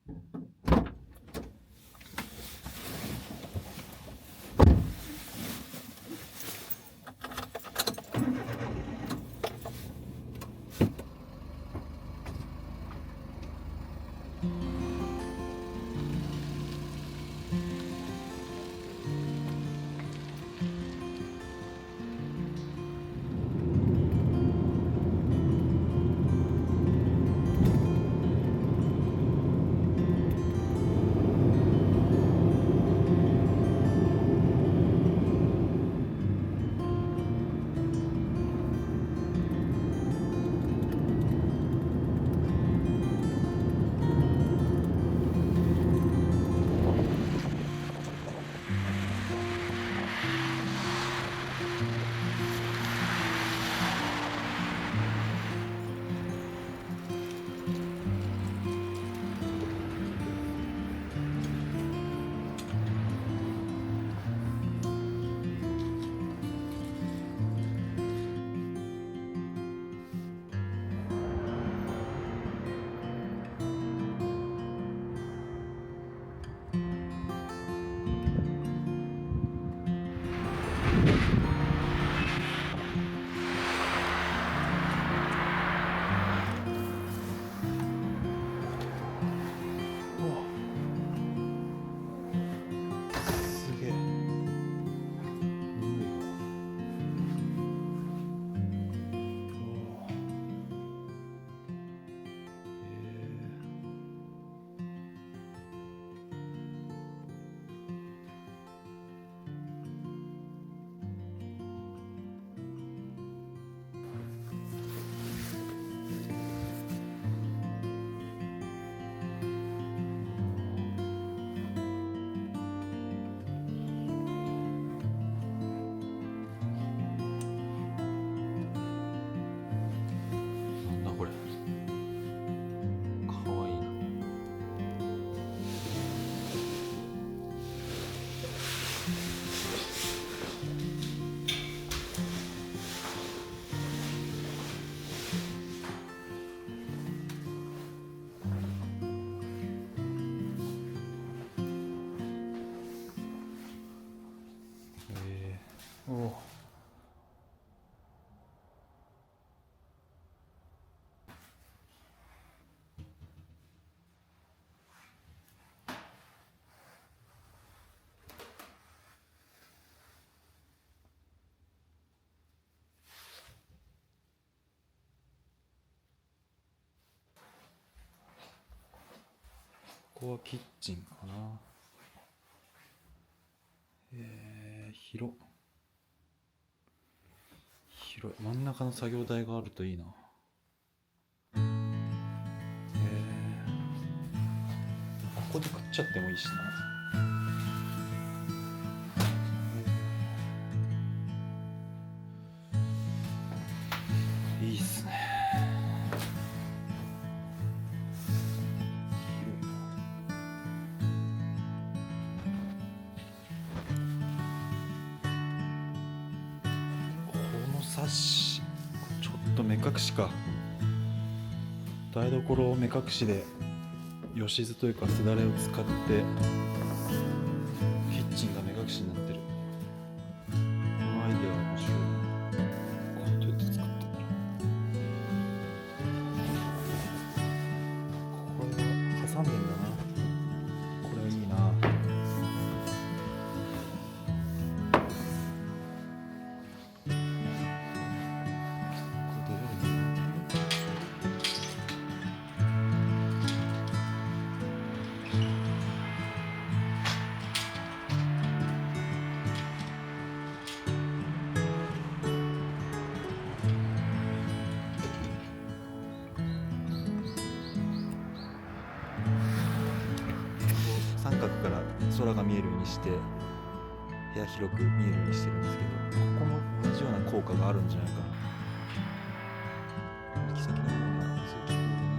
ここはキッチンかな。広い。真ん中の作業台があるといいな。ここで食っちゃってもいいしな。いいっすね。サッシ、ちょっと目隠しか。台所を目隠しでよしずというかすだれを使ってキッチンが目隠しになってる。このアイデアは面白い。これどうやって作ってんだろう。これは挟んでんだな。これはいいな。三角から空が見えるようにして部屋広く見えるようにしてるんですけど、ここも同じような効果があるんじゃないかな。行き先の方にはそういう希望だな。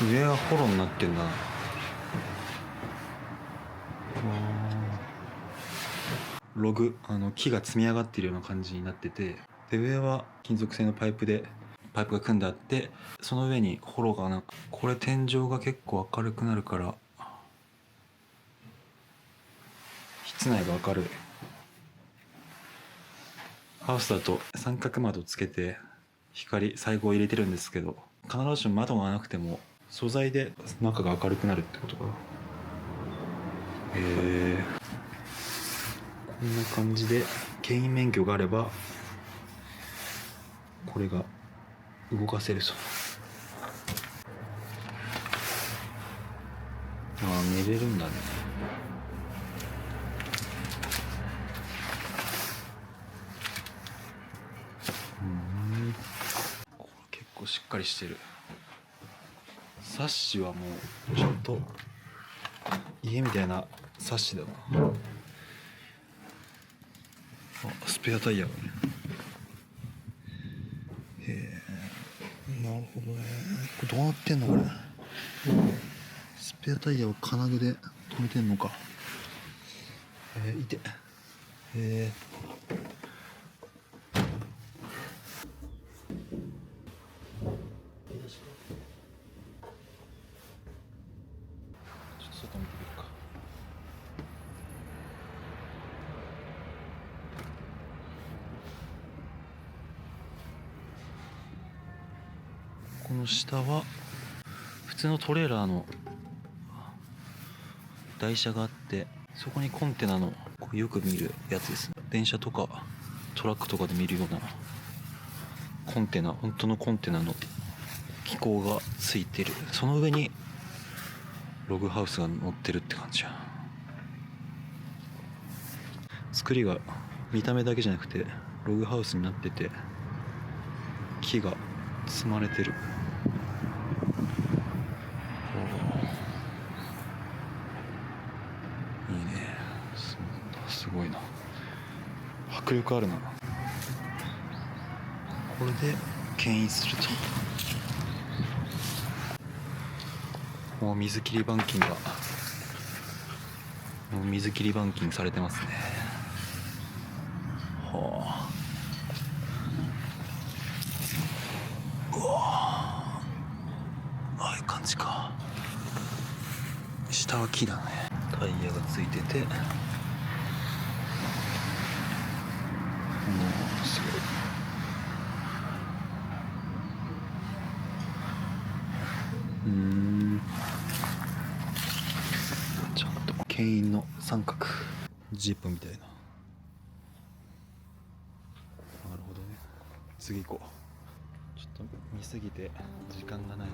上がホロになってんだな。ログ、木が積み上がっているような感じになってて、で上は金属製のパイプが組んであって、その上にホロがこれ天井が結構明るくなるから室内が明るい。ハウスだと三角窓つけて細工を入れてるんですけど、必ずしも窓がなくても素材で中が明るくなるってことかな。こんな感じで牽引免許があればこれが動かせると。寝れるんだね。これ結構しっかりしてる。サッシはもうちょっと家みたいなサッシだな。スペアタイヤがね。なるほどね。これどうなってんのこれ。スペアタイヤを金具で止めてんのか。いて。外見てみるか。この下は普通のトレーラーの台車があって、そこにコンテナのよく見るやつですね。電車とかトラックとかで見るようなコンテナ、本当のコンテナの機構がついてる。その上にログハウスが乗ってるって感じや。作りが見た目だけじゃなくてログハウスになってて、木が積まれてる。いいね。すごいな。迫力あるな。これで牽引すると、もう水切り板金されてますね。はあ。うわああいう感じか。下は木だね。タイヤがついてて、すごい。ちゃんと牽引の三角ジープみたいな。なるほどね。次行こう。ちょっと見すぎて時間がないな。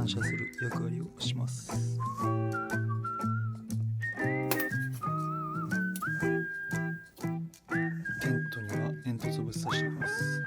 反射する役割をします。テントには煙突物刺しています。